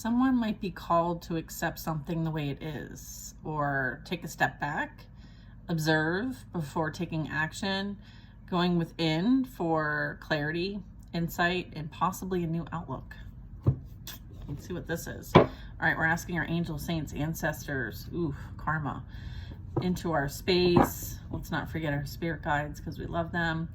Someone might be called to accept something the way it is, or take a step back, observe before taking action, going within for clarity, insight, and possibly a new outlook. Let's see what this is. All right, we're asking our angels, saints, ancestors, karma, into our space. Let's not forget our spirit guides because we love them.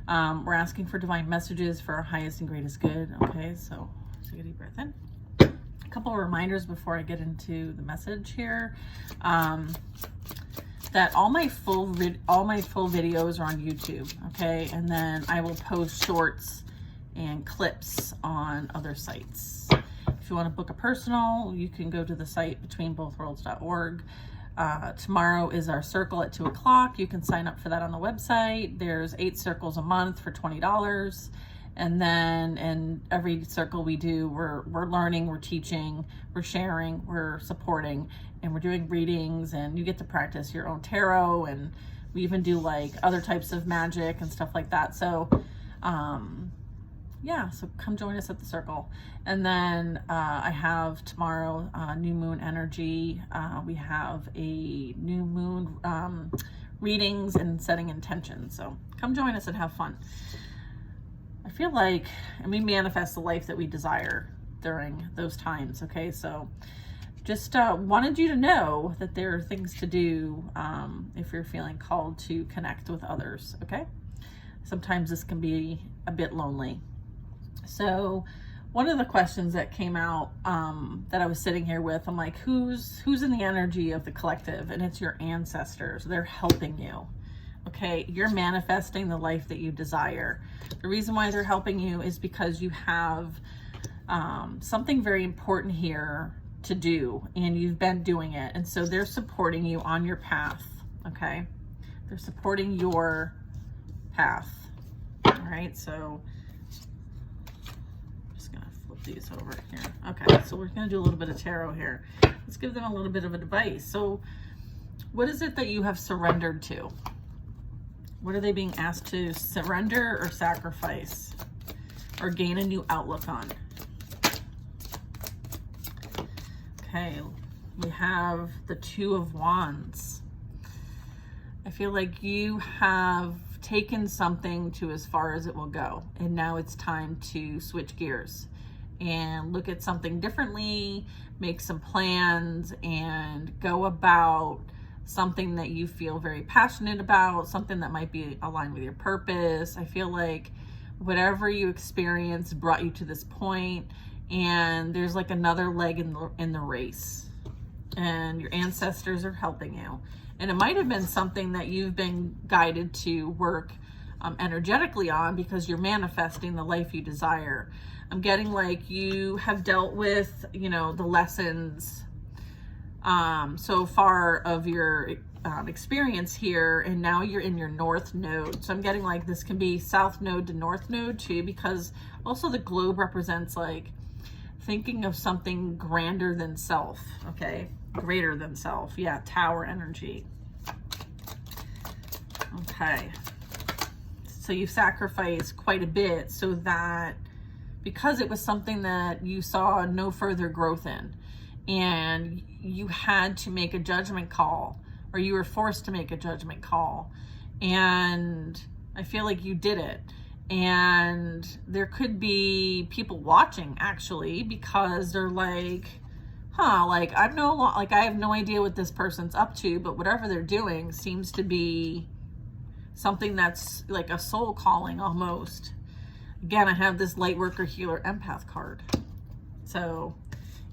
We're asking for divine messages for our highest and greatest good. Okay, so take a deep breath in. A couple of reminders before I get into the message here. That all my full videos are on YouTube, okay? And then I will post shorts and clips on other sites. If you want to book a personal, you can go to the site betweenbothworlds.org. Tomorrow is our circle at 2 o'clock. You can sign up for that on the website. There's 8 circles a month for $20. And then in every circle we do, we're learning, we're teaching, we're sharing, we're supporting, and we're doing readings, and you get to practice your own tarot, and we even do like other types of magic and stuff like that. So yeah, so come join us at the circle. And then I have tomorrow new moon energy. We have a new moon readings and setting intentions. So come join us and have fun. I feel like, and we manifest the life that we desire during those times. Okay, so just wanted you to know that there are things to do if you're feeling called to connect with others. Okay, sometimes this can be a bit lonely. So one of the questions that came out that I was sitting here with, I'm like, who's in the energy of the collective? And it's your ancestors. They're helping you. Okay, you're manifesting the life that you desire. The reason why they're helping you is because you have something very important here to do, and you've been doing it. And so they're supporting you on your path. Okay, they're supporting your path. All right, so I'm just gonna flip these over here. Okay, so we're gonna do a little bit of tarot here. Let's give them a little bit of advice. So what is it that you have surrendered to? What are they being asked to surrender or sacrifice or gain a new outlook on? Okay, we have the Two of Wands. I feel like you have taken something to as far as it will go, and now it's time to switch gears and look at something differently, make some plans, and go about something that you feel very passionate about, something that might be aligned with your purpose. I feel like whatever you experienced brought you to this point, and there's like another leg in the race, and your ancestors are helping you. And it might have been something that you've been guided to work energetically on, because you're manifesting the life you desire. I'm getting like you have dealt with, the lessons so far of your experience here, and now you're in your north node. So I'm getting like this can be south node to north node too, because also the globe represents like thinking of something grander than self. Okay, greater than self. Yeah, tower energy. Okay, so you sacrificed quite a bit so that, because it was something that you saw no further growth in, and you had to make a judgment call, or you were forced to make a judgment call, and I feel like you did it. And there could be people watching actually, because they're like, like I have no idea what this person's up to, but whatever they're doing seems to be something that's like a soul calling almost. Again, I have this light worker, healer, empath card. So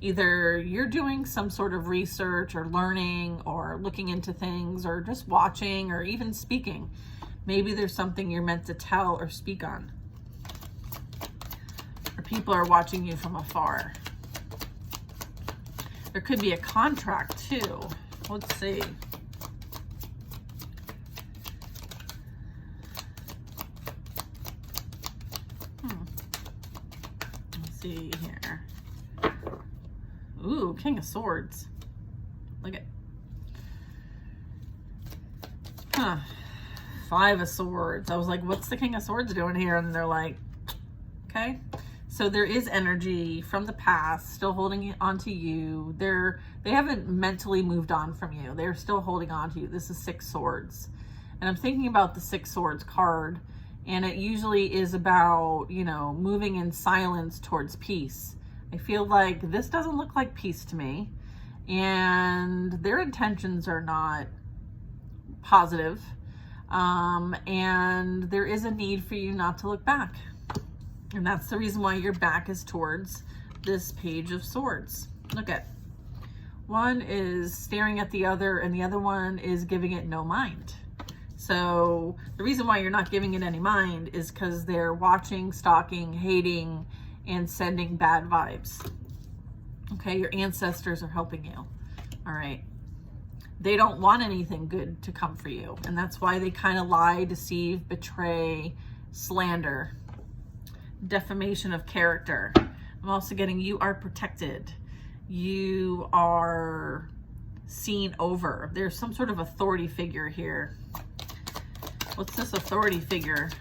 either you're doing some sort of research or learning or looking into things, or just watching, or even speaking. Maybe there's something you're meant to tell or speak on. Or people are watching you from afar. There could be a contract too. Let's see. Let's see here. Ooh, King of Swords. Look at. Five of Swords. I was like, what's the King of Swords doing here? And they're like, okay. So there is energy from the past still holding on to you. They haven't mentally moved on from you. They're still holding on to you. This is 6 Swords. And I'm thinking about the 6 Swords card, and it usually is about, you know, moving in silence towards peace. I feel like this doesn't look like peace to me, and their intentions are not positive. And there is a need for you not to look back. And that's the reason why your back is towards this Page of Swords. Look at, one is staring at the other, and the other one is giving it no mind. So the reason why you're not giving it any mind is because they're watching, stalking, hating, and sending bad vibes. Okay, your ancestors are helping you. All right. They don't want anything good to come for you. And that's why they kind of lie, deceive, betray, slander, defamation of character. I'm also getting you are protected. You are seen over. There's some sort of authority figure here. What's this authority figure?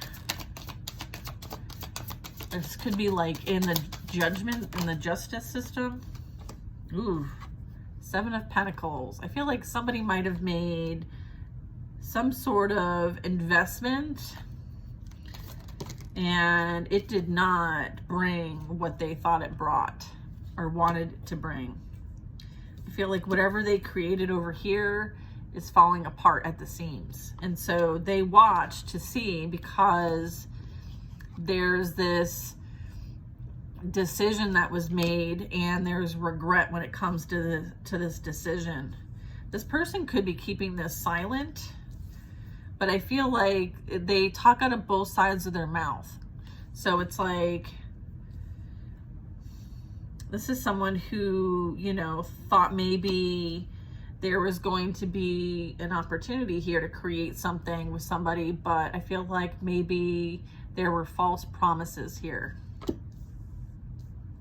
This could be like in the judgment, in the justice system. Ooh, 7 of Pentacles. I feel like somebody might have made some sort of investment and it did not bring what they thought it brought or wanted to bring. I feel like whatever they created over here is falling apart at the seams. And so they watch to see, because there's this decision that was made and there's regret when it comes to this decision. This person could be keeping this silent, but I feel like they talk out of both sides of their mouth. So it's like, this is someone who, you know, thought maybe there was going to be an opportunity here to create something with somebody, but I feel like maybe there were false promises here.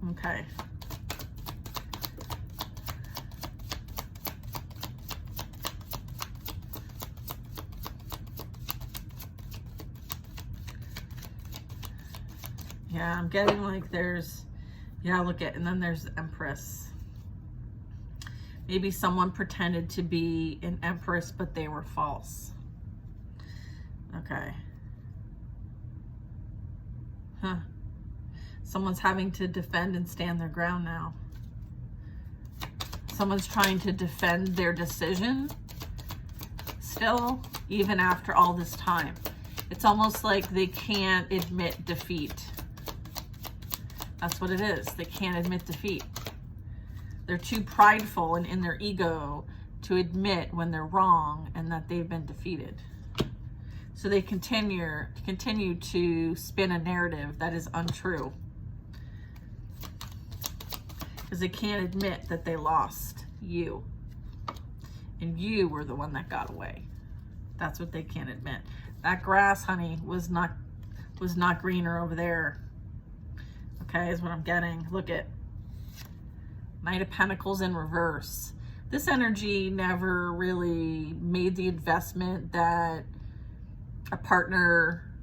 Okay. Yeah, I'm getting like there's, yeah, look at, and then there's the Empress. Maybe someone pretended to be an Empress, but they were false. Okay. Huh. Someone's having to defend and stand their ground now. Someone's trying to defend their decision still, even after all this time. It's almost like they can't admit defeat. That's what it is. They can't admit defeat. They're too prideful and in their ego to admit when they're wrong and that they've been defeated. So they continue to spin a narrative that is untrue, because they can't admit that they lost you. And you were the one that got away. That's what they can't admit. That grass, honey, was not greener over there. Okay, is what I'm getting. Look at Knight of Pentacles in reverse. This energy never really made the investment that a partner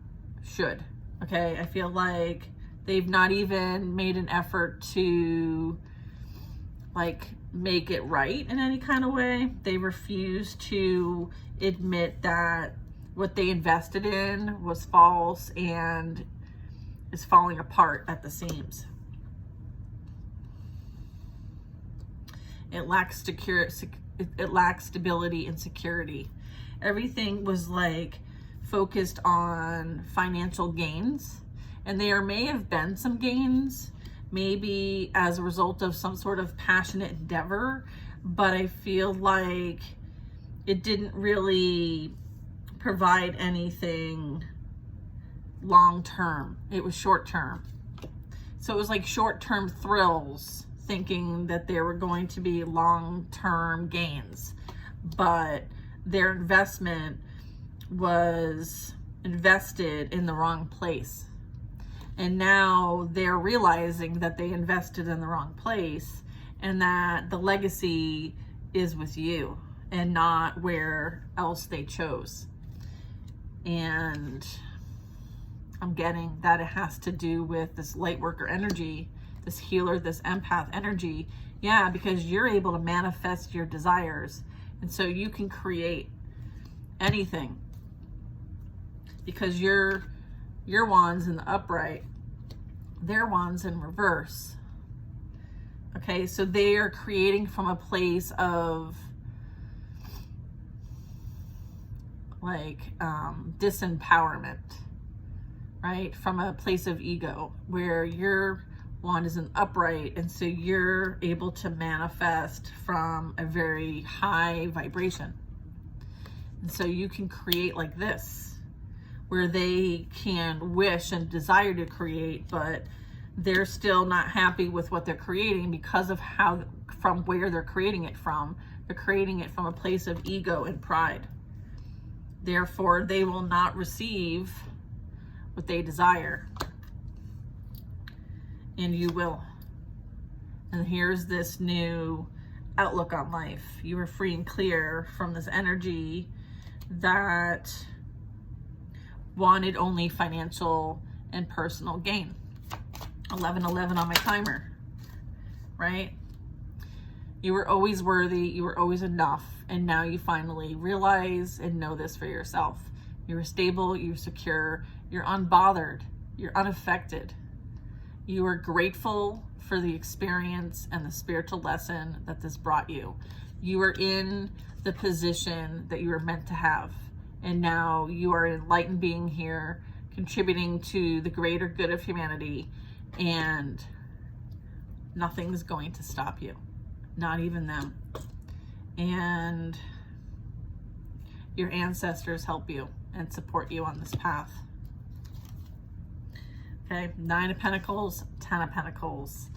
should. Okay, I feel like they've not even made an effort to like make it right in any kind of way. They refuse to admit that what they invested in was false and is falling apart at the seams. It lacks stability and security. Everything was like focused on financial gains, and there may have been some gains, maybe as a result of some sort of passionate endeavor, but I feel like it didn't really provide anything long-term. It was short-term. So it was like short-term thrills, thinking that there were going to be long-term gains, but their investment was invested in the wrong place. And now they're realizing that they invested in the wrong place and that the legacy is with you and not where else they chose. And I'm getting that it has to do with this light worker energy, this healer, this empath energy. Yeah, because you're able to manifest your desires. And so you can create anything because your wand's in the upright, their wand's in reverse. Okay, so they are creating from a place of like disempowerment, right? From a place of ego, where your wand is an upright, and so you're able to manifest from a very high vibration. And so you can create like this, where they can wish and desire to create, but they're still not happy with what they're creating because of how, from where they're creating it from. They're creating it from a place of ego and pride. Therefore, they will not receive what they desire. And you will. And here's this new outlook on life. You are free and clear from this energy that wanted only financial and personal gain. 1111 on my timer, right? You were always worthy, you were always enough, and now you finally realize and know this for yourself. You're stable, you're secure, you're unbothered, you're unaffected. You are grateful for the experience and the spiritual lesson that this brought you. You are in the position that you were meant to have. And now you are an enlightened being here, contributing to the greater good of humanity, and nothing's going to stop you. Not even them. And your ancestors help you and support you on this path. Okay, 9 of Pentacles, 10 of Pentacles.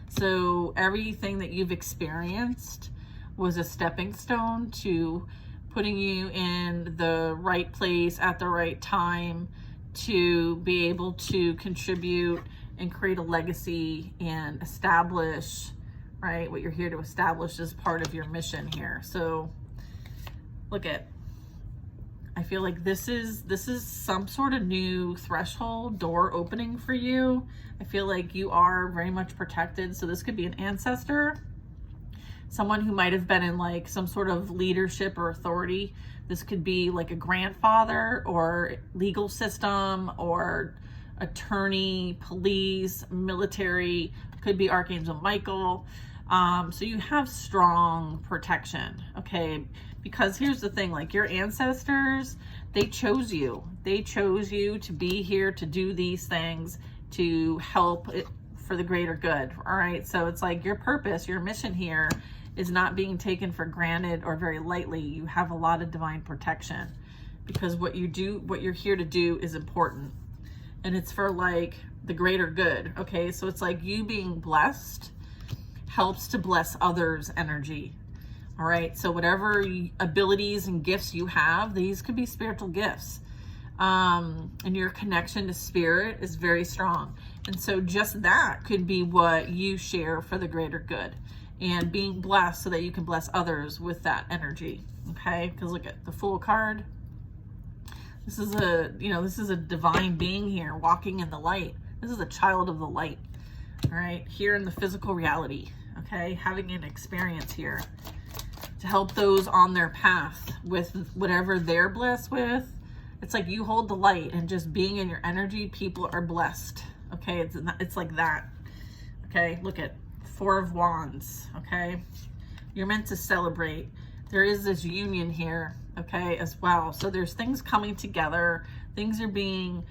So everything that you've experienced was a stepping stone to putting you in the right place at the right time to be able to contribute and create a legacy and establish, right, what you're here to establish as part of your mission here. So look at, I feel like this is some sort of new threshold, door opening for you. I feel like you are very much protected. So this could be an ancestor, someone who might have been in like some sort of leadership or authority. This could be like a grandfather or legal system or attorney, police, military, could be Archangel Michael. So you have strong protection, okay? Because here's the thing, like your ancestors, they chose you. They chose you to be here, to do these things, to help it for the greater good, all right? So it's like your purpose, your mission here is not being taken for granted or very lightly. You have a lot of divine protection because what you do, what you're here to do is important. And it's for like the greater good, okay? So it's like you being blessed helps to bless others' energy. All right, so whatever abilities and gifts you have, these could be spiritual gifts. And your connection to spirit is very strong. And so just that could be what you share for the greater good and being blessed so that you can bless others with that energy, okay? Because look at the Fool card. This is a, this is a divine being here walking in the light. This is a child of the light, all right? Here in the physical reality, okay? Having an experience here to help those on their path with whatever they're blessed with. It's like you hold the light and just being in your energy, people are blessed. Okay, it's like that. Okay, look at 4 of Wands, okay? You're meant to celebrate. There is this union here, okay, as well. So there's things coming together. Things are being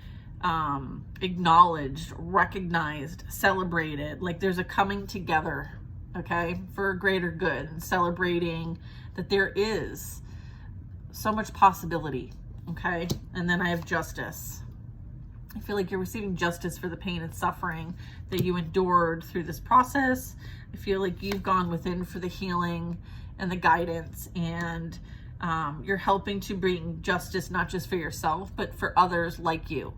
acknowledged, recognized, celebrated. Like there's a coming together, okay, for a greater good, and celebrating that there is so much possibility, okay? And then I have Justice. I feel like you're receiving justice for the pain and suffering that you endured through this process. I feel like you've gone within for the healing and the guidance, and you're helping to bring justice not just for yourself, but for others like you.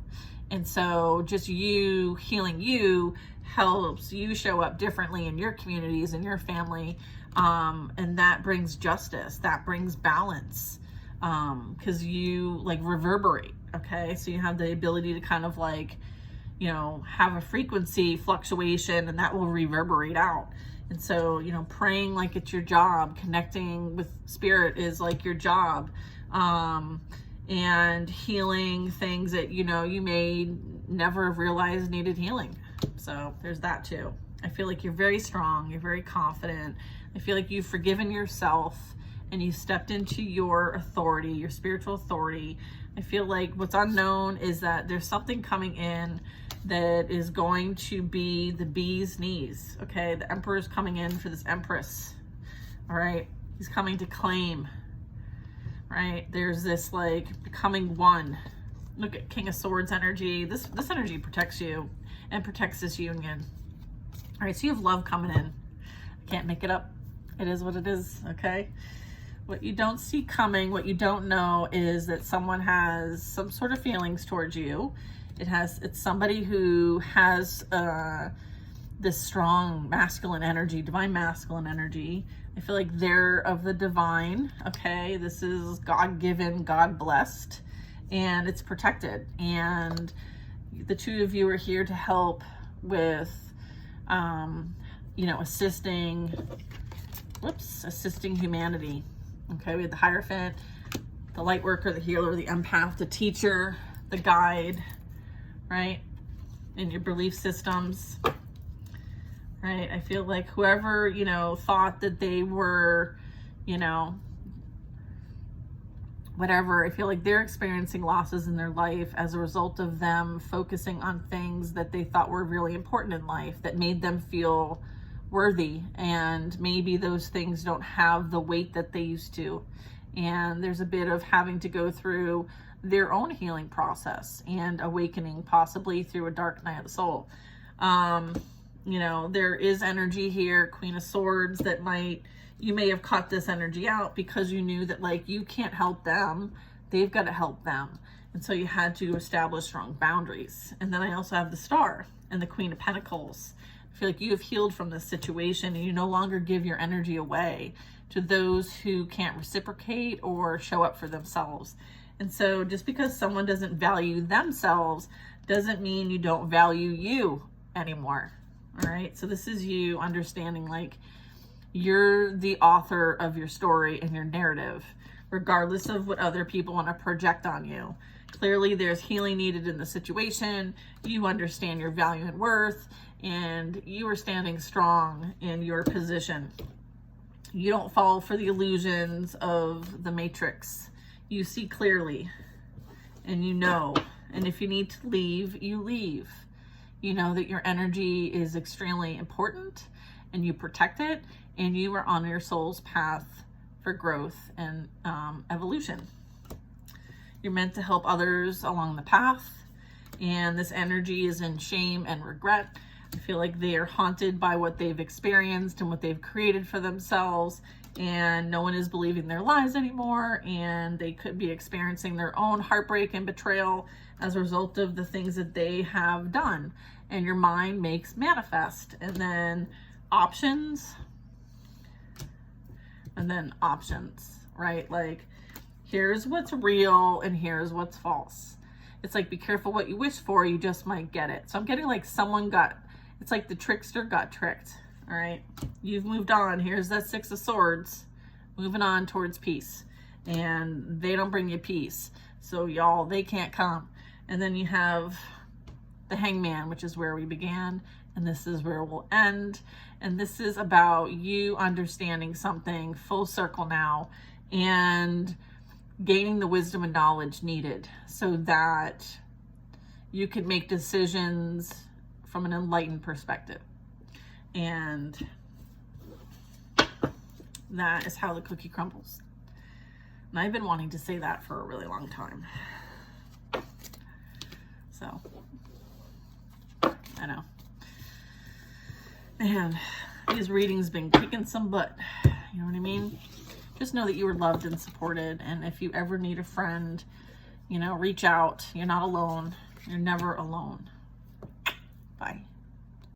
And so just you healing you helps you show up differently in your communities and your family. And that brings justice, that brings balance, because you like reverberate, Okay, so you have the ability to kind of like, you know, have a frequency fluctuation, and that will reverberate out. And so, you know, praying like it's your job, connecting with spirit is like your job, and healing things that, you know, you may never have realized needed healing. So there's that too. I feel like you're very strong, you're very confident. I feel like you've forgiven yourself and you stepped into your authority, your spiritual authority. I feel like what's unknown is that there's something coming in that is going to be the bee's knees. Okay, the emperor's coming in for this empress. All right, he's coming to claim. Right, there's this like becoming one. Look at King of Swords energy. This energy protects you and protects this union. All right, so you have love coming in. I can't make it up. It is what it is. Okay. What you don't see coming, what you don't know, is that someone has some sort of feelings towards you. It's somebody who has this strong masculine energy, divine masculine energy. I feel like they're of the divine. Okay, this is God-given, God-blessed, and it's protected. And the two of you are here to help with, you know, assisting humanity. Okay, we have the Hierophant, the light worker, the healer, the empath, the teacher, the guide, right? In your belief systems, right? I feel like whoever, you know, thought that they were, you know, whatever, I feel like they're experiencing losses in their life as a result of them focusing on things that they thought were really important in life that made them feel worthy, and maybe those things don't have the weight that they used to, and there's a bit of having to go through their own healing process and awakening, possibly through a dark night of the soul. You know, there is energy here, Queen of Swords, that you may have caught this energy out because you knew that like you can't help them, they've got to help them, and so you had to establish strong boundaries. And then I also have the Star and the Queen of Pentacles. I feel like you have healed from this situation, and you no longer give your energy away to those who can't reciprocate or show up for themselves. And so just because someone doesn't value themselves doesn't mean you don't value you anymore. All right, so this is you understanding like you're the author of your story and your narrative, regardless of what other people want to project on you. Clearly there's healing needed in the situation. You understand your value and worth, and you are standing strong in your position. You don't fall for the illusions of the matrix. You see clearly, and you know, and if you need to leave, you leave. You know that your energy is extremely important, and you protect it, and you are on your soul's path for growth and evolution. You're meant to help others along the path, and this energy is in shame and regret. I feel like they are haunted by what they've experienced and what they've created for themselves, and no one is believing their lies anymore, and they could be experiencing their own heartbreak and betrayal as a result of the things that they have done. And your mind makes manifest, and then options, right? Like, here's what's real and here's what's false. It's like, be careful what you wish for, you just might get it. So I'm getting like it's like the trickster got tricked. All right, you've moved on. Here's that Six of Swords, moving on towards peace, and they don't bring you peace. So y'all, they can't come. And then you have the Hangman, which is where we began, and this is where we'll end. And this is about you understanding something full circle now, and gaining the wisdom and knowledge needed so that you can make decisions from an enlightened perspective. And that is how the cookie crumbles. And I've been wanting to say that for a really long time. So, I know. Man, these readings been kicking some butt. You know what I mean? Just know that you were loved and supported. And if you ever need a friend, you know, reach out. You're not alone. You're never alone. Bye.